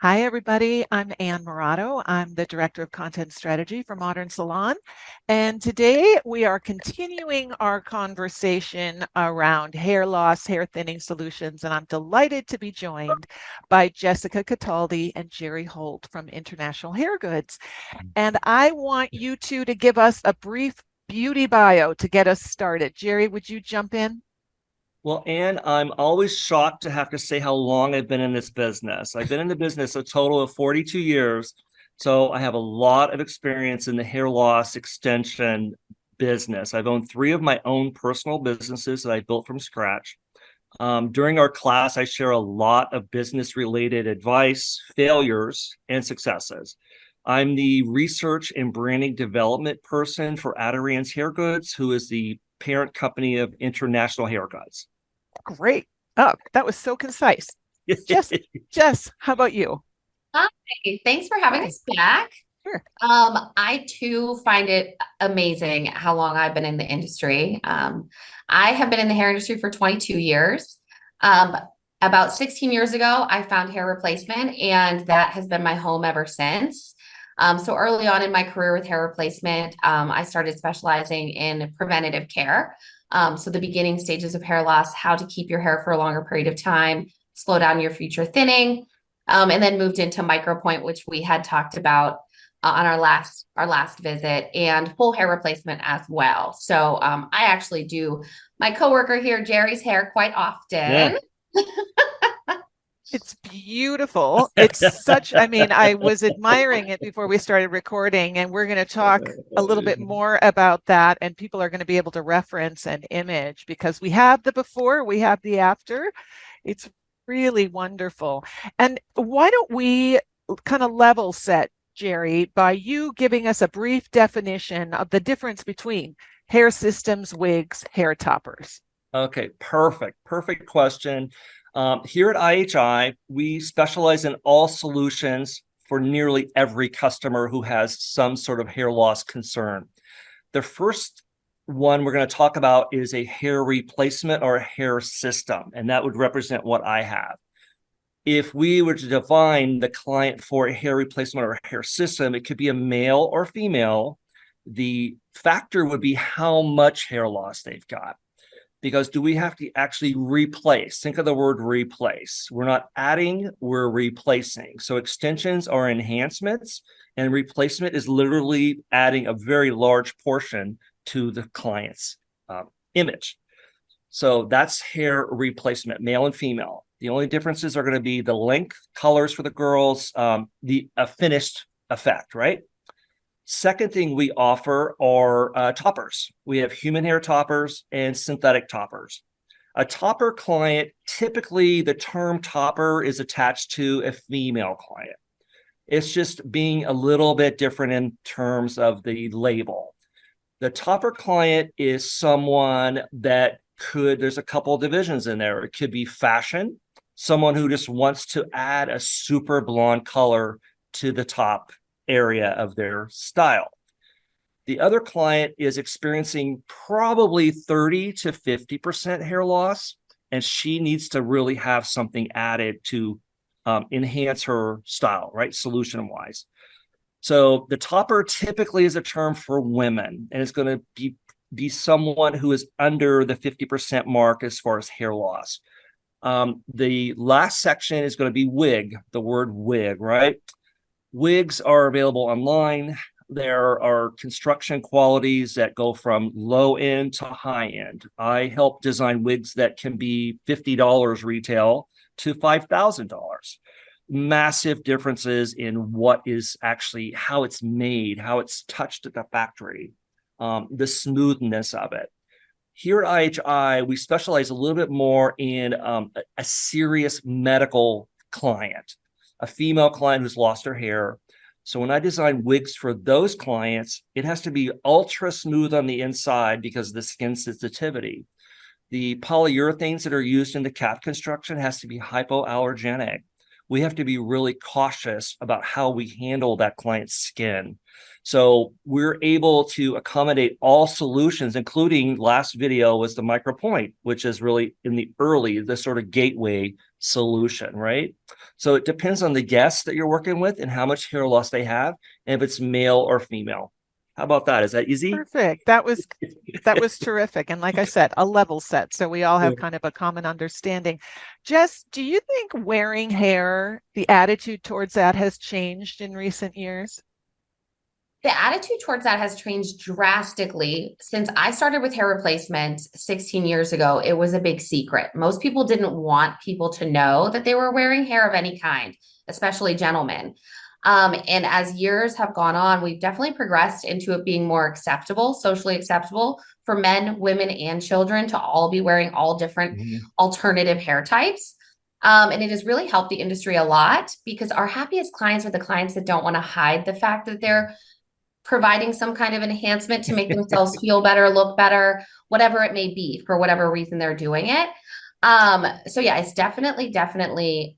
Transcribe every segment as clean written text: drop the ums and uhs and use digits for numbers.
Hi, everybody. I'm Ann Moratto. I'm the Director of Content Strategy for Modern Salon. And today we are continuing our conversation around hair loss, hair thinning solutions. And I'm delighted to be joined by Jessica Cataldi and Jerry Holt from International Hairgoods. And I want you two to give us a brief beauty bio to get us started. Jerry, would you jump in? Well, Anne, I'm always shocked to have to say how long I've been in this business. I've been in the business a total of 42 years. So I have a lot of experience in the hair loss extension business. I've owned three of my own personal businesses that I built from scratch. During our class, I share a lot of business related advice, failures, and successes. I'm the research and branding development person for Adorian's Hair Goods, who is the parent company of International Hairgoods. Great. Oh, that was so concise. Jess, Jess, how about you? Hi, thanks for having Hi. us back. Sure. I too find it amazing how long I've been in the industry. I have been in the hair industry for 22 years. Um, about 16 years ago, I found hair replacement, and that has been my home ever since. So early on in my career with hair replacement, I started specializing in preventative care. So the beginning stages of hair loss, how to keep your hair for a longer period of time, slow down your future thinning, and then moved into micropoint, which we had talked about on our last visit, and full hair replacement as well. So I actually do my coworker here, Jerry's hair, quite Yeah. often. It's beautiful. It's such, I mean, I was admiring it before we started recording, and we're going to talk a little bit more about that, and people are going to be able to reference an image because we have the before, we have the after. It's really wonderful. And why don't we kind of level set, Jerry, by you giving us a brief definition of the difference between hair systems, wigs, hair toppers? Okay, perfect. Perfect question. Here at IHI, we specialize in all solutions for nearly every customer who has some sort of hair loss concern. The first one we're going to talk about is a hair replacement or a hair system, and that would represent what I have. If we were to define the client for a hair replacement or a hair system, it could be a male or female. The factor would be how much hair loss they've got. Because do we have to actually replace? Think of the word replace. We're not adding, we're replacing. So extensions are enhancements, and replacement is literally adding a very large portion to the client's image. So that's hair replacement, male and female. The only differences are going to be the length, colors for the girls, the finished effect, right? Second thing we offer are toppers. We have human hair toppers and synthetic toppers. A topper client, typically the term topper is attached to a female client. It's just being a little bit different in terms of the label. The topper client is someone that there's a couple of divisions in there. It could be fashion, someone who just wants to add a super blonde color to the top area of their style. The other client is experiencing probably 30 to 50% hair loss, and she needs to really have something added to enhance her style, right? Solution wise. So the topper typically is a term for women, and it's going to be someone who is under the 50% mark as far as hair loss. The last section is going to be wig, the word wig, right? Wigs are available online. There are construction qualities that go from low end to high end. I help design wigs that can be $50 retail to $5,000. Massive differences in what is actually, how it's made, how it's touched at the factory, the smoothness of it. Here at IHI, we specialize a little bit more in a serious medical client, a female client who's lost her hair. So when I design wigs for those clients, it has to be ultra smooth on the inside because of the skin sensitivity. The polyurethanes that are used in the cap construction has to be hypoallergenic. we have to be really cautious about how we handle that client's skin. So we're able to accommodate all solutions, including last video was the micro point, which is really in the sort of gateway solution, right? So it depends on the guest that you're working with and how much hair loss they have, and if it's male or female. How about that? Is that easy? Perfect. That was terrific. And like I said, a level set. So we all have kind of a common understanding. Jess, do you think wearing hair, the attitude towards that has changed in recent years? The attitude towards that has changed drastically since I started with hair replacement 16 years ago. It was a big secret. Most people didn't want people to know that they were wearing hair of any kind, especially gentlemen. And as years have gone on, we've definitely progressed into it being more acceptable, socially acceptable for men, women, and children to all be wearing all different alternative hair types. And it has really helped the industry a lot because our happiest clients are the clients that don't want to hide the fact that they're providing some kind of enhancement to make themselves feel better, look better, whatever it may be, for whatever reason they're doing it. So yeah, it's definitely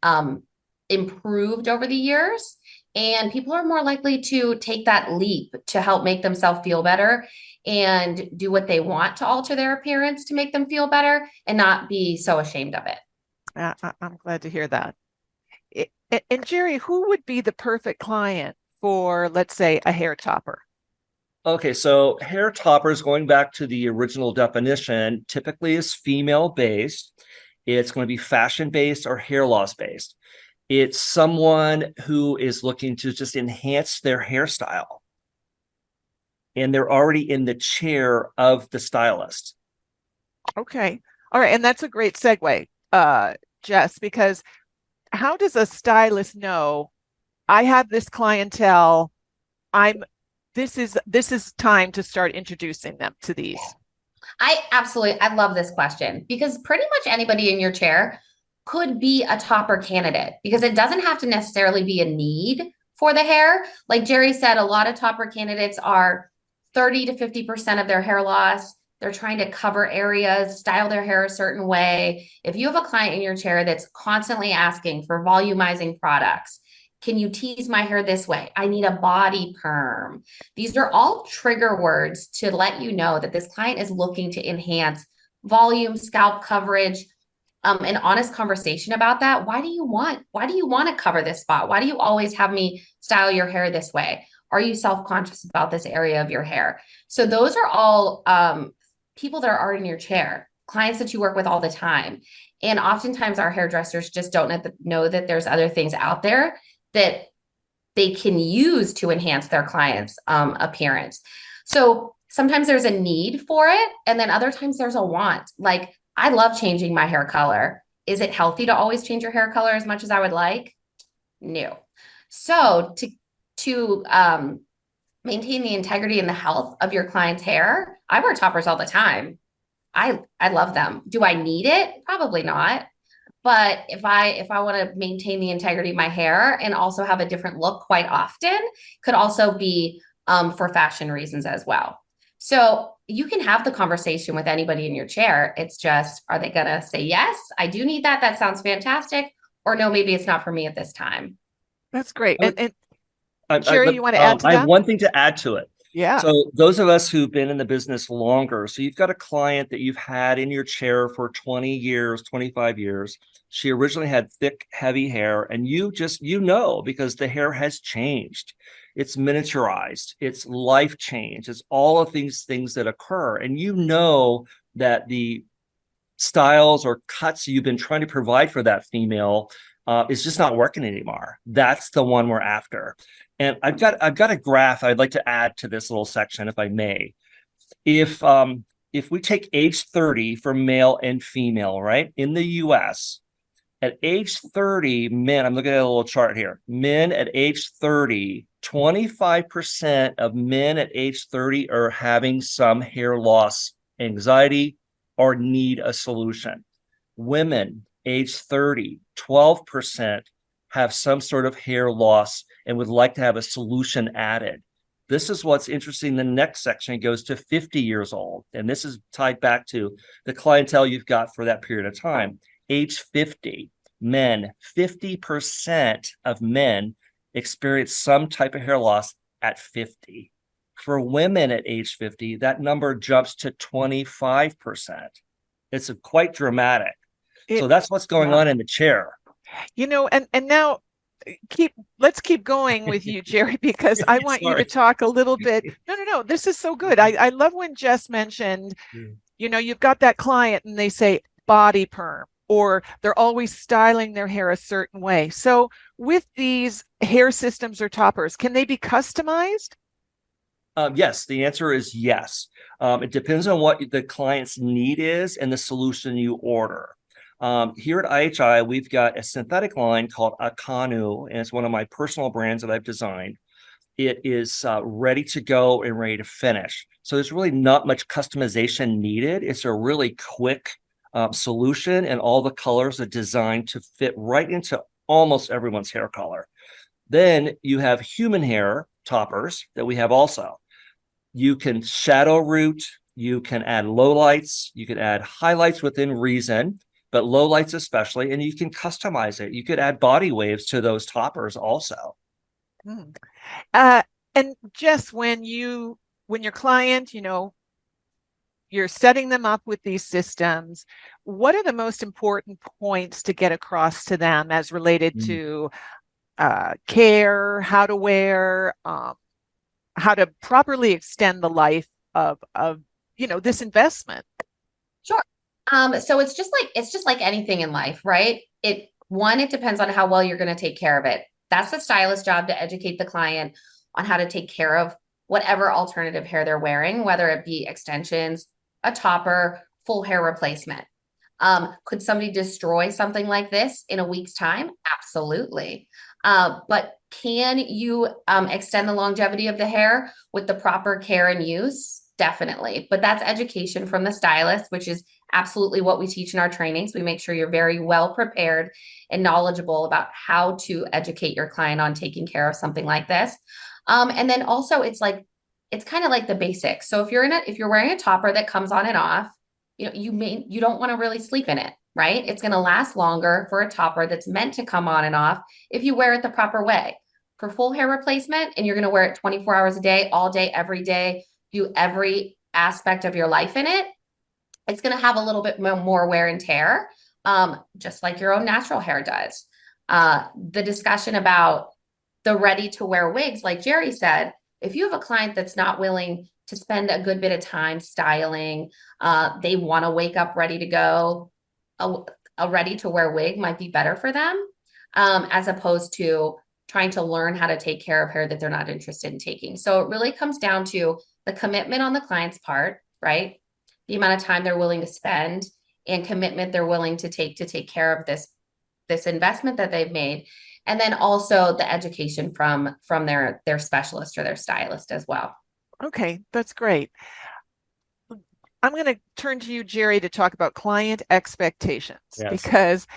improved over the years. And people are more likely to take that leap to help make themselves feel better and do what they want to alter their appearance to make them feel better and not be so ashamed of it. I'm glad to hear that. And Jerry, who would be the perfect client for, let's say, a hair topper? Okay, so hair toppers, going back to the original definition, typically is female based. It's going to be fashion based or hair loss based. It's someone who is looking to just enhance their hairstyle. And they're already in the chair of the stylist. Okay. All right. And that's a great segue, Jess, because how does a stylist know I have this clientele? This is time to start introducing them to these. I love this question because pretty much anybody in your chair could be a topper candidate because it doesn't have to necessarily be a need for the hair. Like Jerry said, a lot of topper candidates are 30 to 50% of their hair loss. They're trying to cover areas, style their hair a certain way. If you have a client in your chair that's constantly asking for volumizing products, can you tease my hair this way? I need a body perm. These are all trigger words to let you know that this client is looking to enhance volume, scalp coverage, an honest conversation about that. Why do you want to cover this spot? Why do you always have me style your hair this way? Are you self-conscious about this area of your hair? So those are all people that are already in your chair, clients that you work with all the time. And oftentimes our hairdressers just don't know that there's other things out there that they can use to enhance their clients' appearance. So sometimes there's a need for it. And then other times there's a want. Like, I love changing my hair color. Is it healthy to always change your hair color as much as I would like? No. So to maintain the integrity and the health of your client's hair, I wear toppers all the time. I love them. Do I need it? Probably not. But if I want to maintain the integrity of my hair and also have a different look quite often, could also be for fashion reasons as well. So you can have the conversation with anybody in your chair. It's just, are they going to say, yes, I do need that. That sounds fantastic. Or no, maybe it's not for me at this time. That's great. And Jerry, you want to add to that? I have that? one thing to add to it. Yeah. So those of us who've been in the business longer, so you've got a client that you've had in your chair for 20 years, 25 years. She originally had thick, heavy hair, and you know, because the hair has changed. It's miniaturized, it's life change, it's all of these things that occur. And you know that the styles or cuts you've been trying to provide for that female is just not working anymore. That's the one we're after. And I've got a graph I'd like to add to this little section, if I may. If we take age 30 for male and female, right, in the US, at age 30, men, I'm looking at a little chart here. Men at age 30, 25% of men at age 30 are having some hair loss anxiety or need a solution. Women, age 30, 12% have some sort of hair loss and would like to have a solution added. This is what's interesting. The next section goes to 50 years old. And this is tied back to the clientele you've got for that period of time. Age 50, men, 50% of men experience some type of hair loss at 50. For women at age 50, that number jumps to 25%. It's quite dramatic. So that's what's going on in the chair. And now let's keep going with you, Jerry, because I want you to talk a little bit. No, this is so good. I love when Jess mentioned, you've got that client and they say body perm, or they're always styling their hair a certain way. So with these hair systems or toppers, can they be customized? Yes, the answer is yes. It depends on what the client's need is and the solution you order. Here at IHI, we've got a synthetic line called Akanu, and it's one of my personal brands that I've designed. It is ready to go and ready to finish. So there's really not much customization needed. It's a really quick solution, and all the colors are designed to fit right into almost everyone's hair color. Then you have human hair toppers that we have also. You can shadow root, you can add lowlights, you can add highlights within reason, but lowlights especially, and you can customize it. You could add body waves to those toppers also. And Jess, when your client, you're setting them up with these systems, what are the most important points to get across to them as related to care, how to wear, how to properly extend the life of this investment? Sure. So it's just like anything in life, right? It depends on how well you're going to take care of it. That's the stylist's job, to educate the client on how to take care of whatever alternative hair they're wearing, whether it be extensions, a topper, full hair replacement. Could somebody destroy something like this in a week's time? Absolutely. But can you extend the longevity of the hair with the proper care and use? Definitely. But that's education from the stylist, which is absolutely what we teach in our trainings. We make sure you're very well prepared and knowledgeable about how to educate your client on taking care of something like this. And then also it's kind of like the basics. So if you're wearing a topper that comes on and off, you don't want to really sleep in it, right? It's going to last longer for a topper that's meant to come on and off if you wear it the proper way. For full hair replacement, and you're going to wear it 24 hours a day, all day, every day, do every aspect of your life in it, it's going to have a little bit more wear and tear, just like your own natural hair does. The discussion about the ready to wear wigs, like Jerry said, if you have a client that's not willing to spend a good bit of time styling, they want to wake up ready to go, a ready to wear wig might be better for them, as opposed to trying to learn how to take care of hair that they're not interested in taking. So it really comes down to the commitment on the client's part, right? The amount of time they're willing to spend and commitment they're willing to take care of this investment that they've made. And then also the education from their specialist or their stylist as well. Okay, that's great. I'm going to turn to you, Jerry, to talk about client expectations, because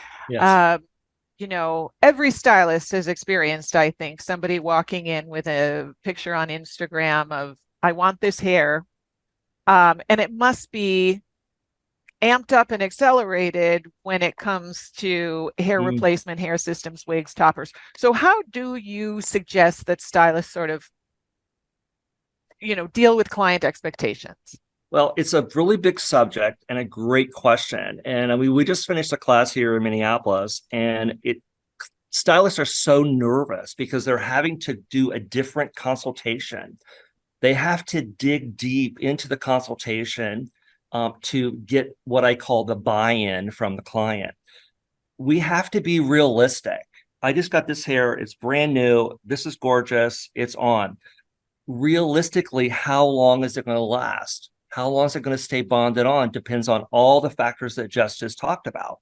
every stylist has experienced, I think, somebody walking in with a picture on Instagram of, I want this hair. And it must be amped up and accelerated when it comes to hair replacement, hair systems, wigs, toppers. So how do you suggest that stylists sort of, deal with client expectations? Well, it's a really big subject and a great question. And we just finished a class here in Minneapolis, and stylists are so nervous because they're having to do a different consultation. They have to dig deep into the consultation to get what I call the buy-in from the client. We have to be realistic. I just got this hair. It's brand new. This is gorgeous. It's on. Realistically, how long is it going to last? How long is it going to stay bonded on? Depends on all the factors that Jess just talked about.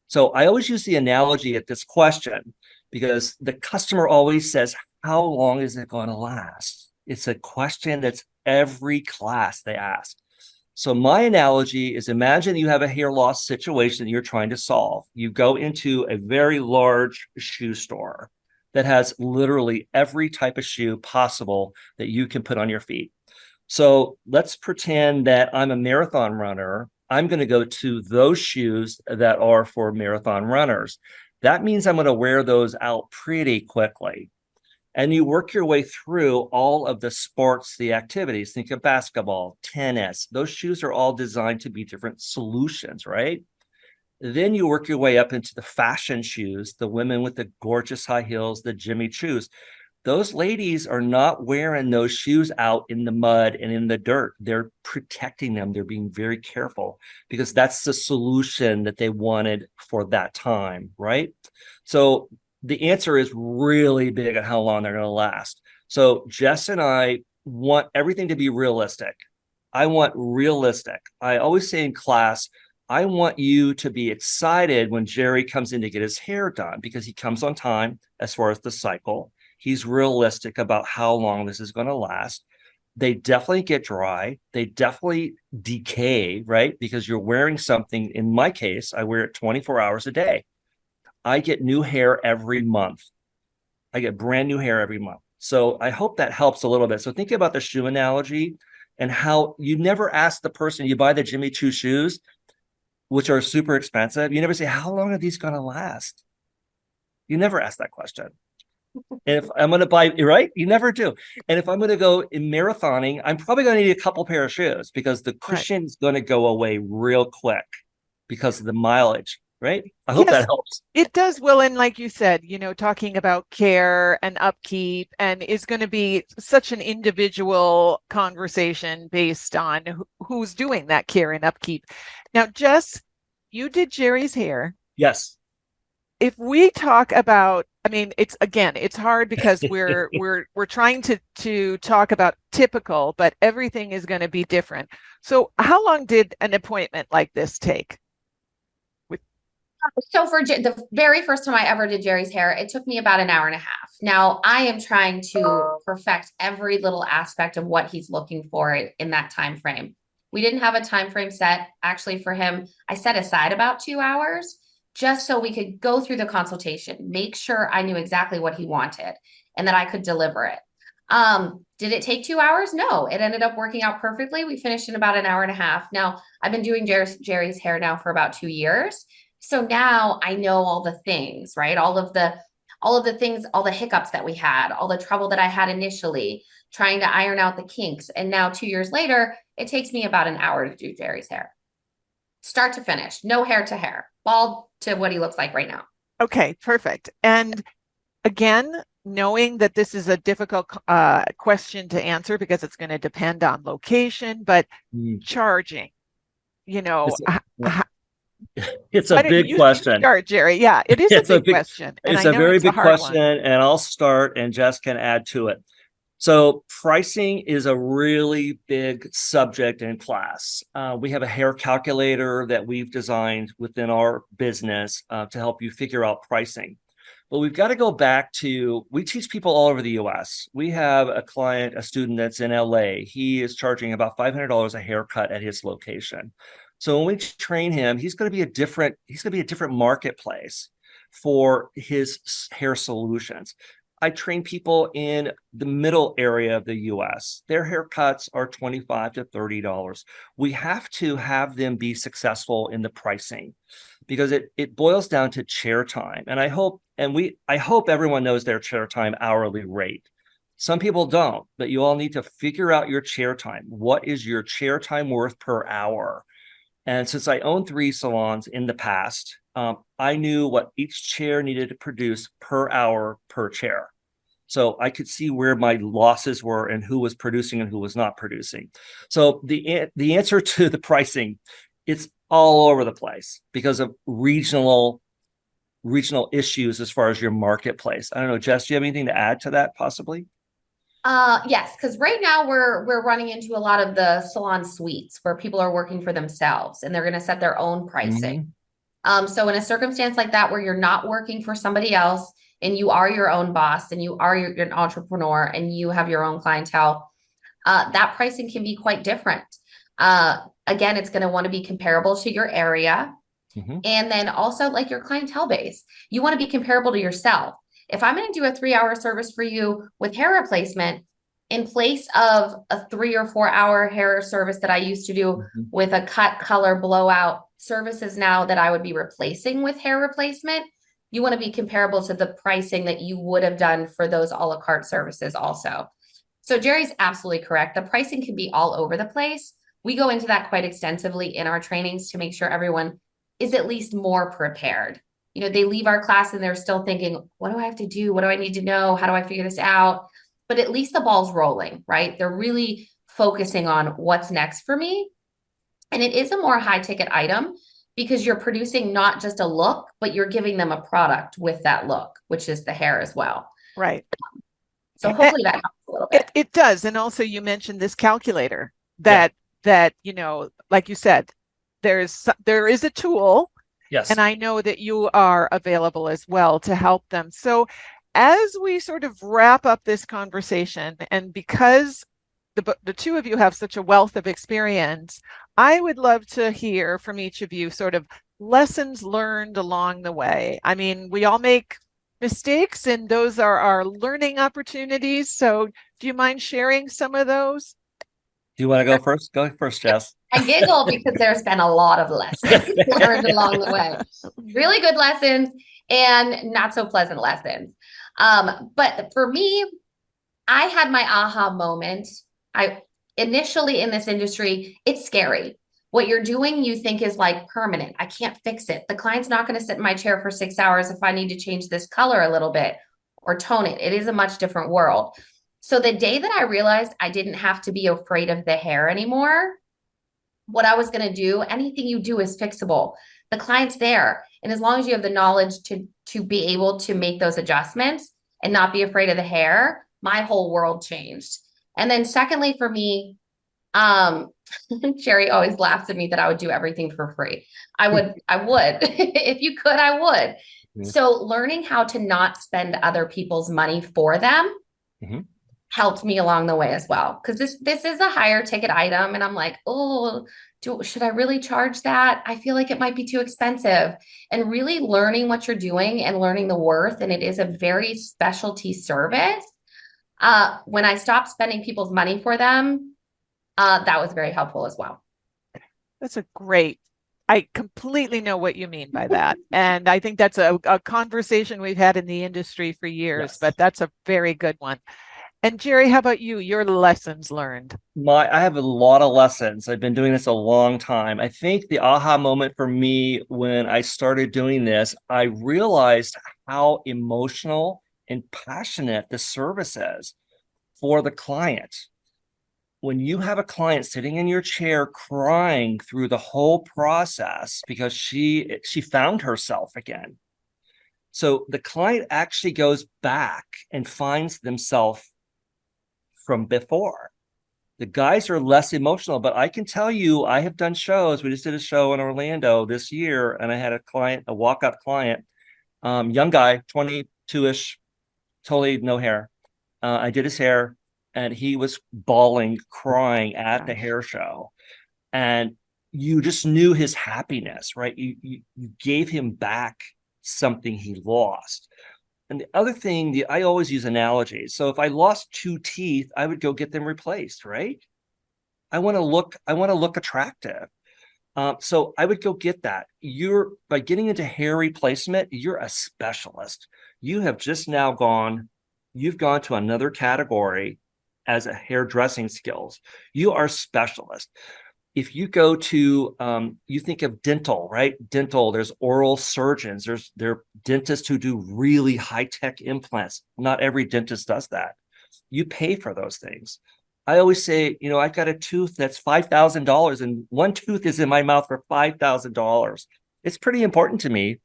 So I always use the analogy at this question because the customer always says, how long is it going to last? It's a question that's every class they ask. So my analogy is, imagine you have a hair loss situation that you're trying to solve. You go into a very large shoe store that has literally every type of shoe possible that you can put on your feet. So let's pretend that I'm a marathon runner I'm going to go to those shoes that are for marathon runners. That means I'm going to wear those out pretty quickly. And you work your way through all of the sports, the activities. Think of basketball, tennis. Those shoes are all designed to be different solutions, right? Then you work your way up into the fashion shoes, the women with the gorgeous high heels, the Jimmy Choos. Those ladies are not wearing those shoes out in the mud and in the dirt. They're protecting them. They're being very careful because that's the solution that they wanted for that time, right? So the answer is really big on how long they're going to last. So Jess and I want everything to be realistic. I want realistic. I always say in class, I want you to be excited when Jerry comes in to get his hair done because he comes on time as far as the cycle. He's realistic about how long this is going to last. They definitely get dry. They definitely decay, right? Because you're wearing something. In my case, I wear it 24 hours a day. I get new hair every month. I get brand new hair every month. So I hope that helps a little bit. So think about the shoe analogy and how you never ask the person, you buy the Jimmy Choo shoes, which are super expensive. You never say, how long are these going to last? You never ask that question. And if I'm going to buy, right? You never do. And if I'm going to go in marathoning, I'm probably going to need a couple pair of shoes because the cushion is going to go away real quick because of the mileage, right? I hope that helps. It does, Will. And like you said, talking about care and upkeep and is going to be such an individual conversation based on who's doing that care and upkeep. Now, Jess, you did Jerry's hair. Yes. If we talk about, it's hard because we're trying to talk about typical, but everything is going to be different. So how long did an appointment like this take? So for the very first time I ever did Jerry's hair, it took me about an hour and a half. Now I am trying to perfect every little aspect of what he's looking for in that time frame. We didn't have a time frame set actually for him. I set aside about 2 hours just so we could go through the consultation, make sure I knew exactly what he wanted and that I could deliver it. Did it take 2 hours? No, it ended up working out perfectly. We finished in about an hour and a half. Now I've been doing Jerry's hair now for about 2 years. So now I know all the things, right? All of the things, all the hiccups that we had, all the trouble that I had initially trying to iron out the kinks. And now 2 years later, it takes me about an hour to do Jerry's hair. Start to finish, no hair to hair, bald to what he looks like right now. Okay, perfect. And again, knowing that this is a difficult question to answer because it's going to depend on location, but charging, it's a big question. Start, Jerry. Yeah, it is a big question. It's a very big question, and I'll start, and Jess can add to it. So pricing is a really big subject in class. We have a hair calculator that we've designed within our business to help you figure out pricing. But we've got to go back to, we teach people all over the US. We have a client, a student that's in LA. He is charging about $500 a haircut at his location. So when we train him, he's going to be a different marketplace for his hair solutions. I train people in the middle area of the US. Their haircuts are $25 to $30. We have to have them be successful in the pricing because it boils down to chair time. And I hope everyone knows their chair time hourly rate. Some people don't, but you all need to figure out your chair time. What is your chair time worth per hour? And since I owned 3 salons in the past, I knew what each chair needed to produce per hour per chair. So I could see where my losses were and who was producing and who was not producing. So the answer to the pricing, it's all over the place because of regional issues as far as your marketplace. I don't know, Jess, do you have anything to add to that possibly? Yes, because right now we're running into a lot of the salon suites where people are working for themselves and they're going to set their own pricing. So in a circumstance like that, where you're not working for somebody else and you are your own boss and you are an entrepreneur and you have your own clientele, that pricing can be quite different. Again, it's going to want to be comparable to your area. And then also like your clientele base, you want to be comparable to yourself. If I'm going to do a 3-hour service for you with hair replacement, in place of a 3 or 4 hour hair service that I used to do with a cut, color, blowout services now that I would be replacing with hair replacement, you want to be comparable to the pricing that you would have done for those a la carte services also. So Jerry's absolutely correct. The pricing can be all over the place. We go into that quite extensively in our trainings to make sure everyone is at least more prepared. You know, they leave our class and they're still thinking, what do I have to do? What do I need to know? How do I figure this out? But at least the ball's rolling, right? They're really focusing on what's next for me. And it is a more high ticket item because you're producing not just a look, but you're giving them a product with that look, which is the hair as well. Right. So hopefully that helps a little bit. It does. And also you mentioned this calculator that, you know, like you said, there is a tool. Yes. And I know that you are available as well to help them. So as we sort of wrap up this conversation, and because the two of you have such a wealth of experience, I would love to hear from each of you sort of lessons learned along the way. I mean, we all make mistakes, and those are our learning opportunities. So do you mind sharing some of those? Do you want to go first? Go first, Jess. I giggle because there's been a lot of lessons learned along the way. Really good lessons and not so pleasant lessons. But for me, I had my aha moment. I initially in this industry, it's scary. What you're doing, you think is like permanent. I can't fix it. The client's not going to sit in my chair for 6 hours if I need to change this color a little bit or tone it. It is a much different world. So the day that I realized I didn't have to be afraid of the hair anymore, what I was going to do, anything you do is fixable. The client's there. And as long as you have the knowledge to be able to make those adjustments and not be afraid of the hair, my whole world changed. And then secondly, for me, Sherry always laughs at me that I would do everything for free. I would, if you could, I would. Mm-hmm. So learning how to not spend other people's money for them helped me along the way as well. Cause this is a higher ticket item. And I'm like, oh, should I really charge that? I feel like it might be too expensive. And really learning what you're doing and learning the worth. And it is a very specialty service. When I stopped spending people's money for them, that was very helpful as well. That's I completely know what you mean by that. And I think that's a conversation we've had in the industry for years, but that's a very good one. And Jerry, how about you? Your lessons learned? I have a lot of lessons. I've been doing this a long time. I think the aha moment for me when I started doing this, I realized how emotional and passionate the service is for the client. When you have a client sitting in your chair crying through the whole process because she found herself again. So the client actually goes back and finds themselves from before. The guys are less emotional, but I can tell you, I have done shows. We just did a show in Orlando this year, and I had a client, a walk-up client, young guy, 22-ish, totally no hair. I did his hair, and he was bawling, crying at the hair show. And you just knew his happiness, right? You gave him back something he lost. And the other thing, I always use analogies. So if I lost 2 teeth, I would go get them replaced, right? I want to look attractive. So I would go get that. By getting into hair replacement, you're a specialist. You have just now you've gone to another category as a hairdressing skills. You are a specialist. If you go to, you think of dental, right? Dental, there's oral surgeons. There are dentists who do really high-tech implants. Not every dentist does that. You pay for those things. I always say, I've got a tooth that's $5,000 and one tooth is in my mouth for $5,000. It's pretty important to me.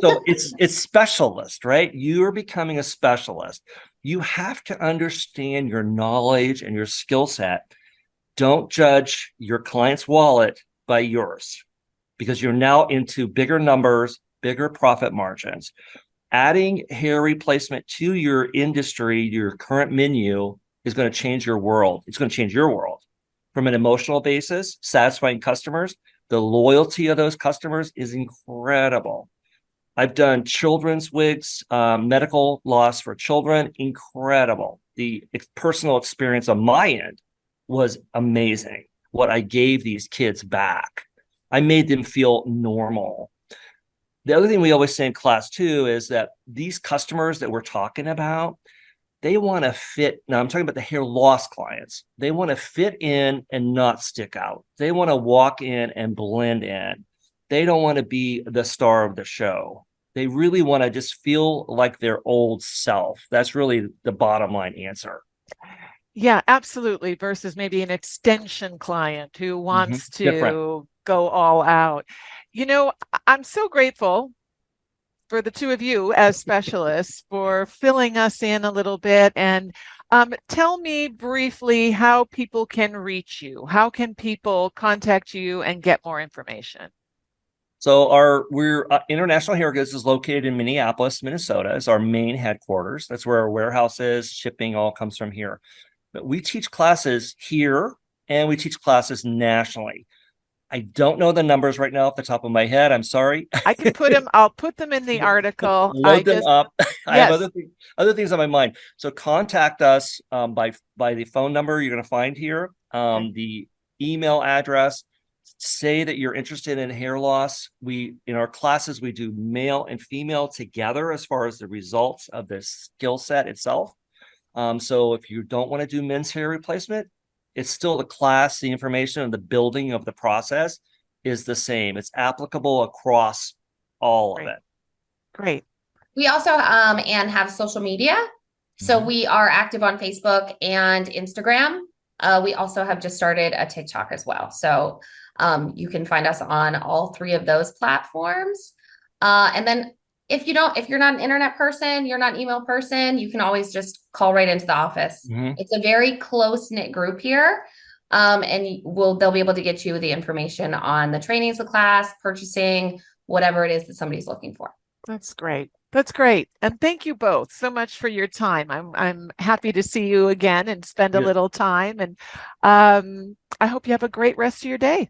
So it's specialist, right? You're becoming a specialist. You have to understand your knowledge and your skill set. Don't judge your client's wallet by yours because you're now into bigger numbers, bigger profit margins. Adding hair replacement to your industry, your current menu is going to change your world. It's going to change your world from an emotional basis, satisfying customers. The loyalty of those customers is incredible. I've done children's wigs, medical loss for children. Incredible. The personal experience on my end was amazing. What I gave these kids back, I made them feel normal. The other thing we always say in class too is that these customers that we're talking about, they want to fit. Now I'm talking about the hair loss clients. They want to fit in and not stick out. They want to walk in and blend in. They don't want to be the star of the show. They really want to just feel like their old self. That's really the bottom line answer. Yeah, absolutely. Versus maybe an extension client who wants to Different. go all out. You know, I'm so grateful for the two of you as specialists for filling us in a little bit. And tell me briefly how people can reach you. How can people contact you and get more information? So we're International Hairgoods is located in Minneapolis, Minnesota. Is our main headquarters. That's where our warehouse is. Shipping all comes from here. But we teach classes here and we teach classes nationally. I don't know the numbers right now off the top of my head. I'm sorry. I can put them, I'll put them in the article. Load them up. I have Yes. other things on my mind. So contact us by the phone number you're going to find here, the email address. Say that you're interested in hair loss. In our classes, we do male and female together as far as the results of the skill set itself. So if you don't want to do men's hair replacement, it's still the class, the information, and the building of the process is the same. It's applicable across all of it. Great. We also and have social media. So we are active on Facebook and Instagram. We also have just started a TikTok as well. So you can find us on all three of those platforms. And then if you're not an internet person, you're not an email person, you can always just call right into the office. It's a very close-knit group here. And they'll be able to get you the information on the trainings, the class, purchasing, whatever it is that somebody's looking for. That's great. That's great. And thank you both so much for your time. I'm happy to see you again and spend a little time. And I hope you have a great rest of your day.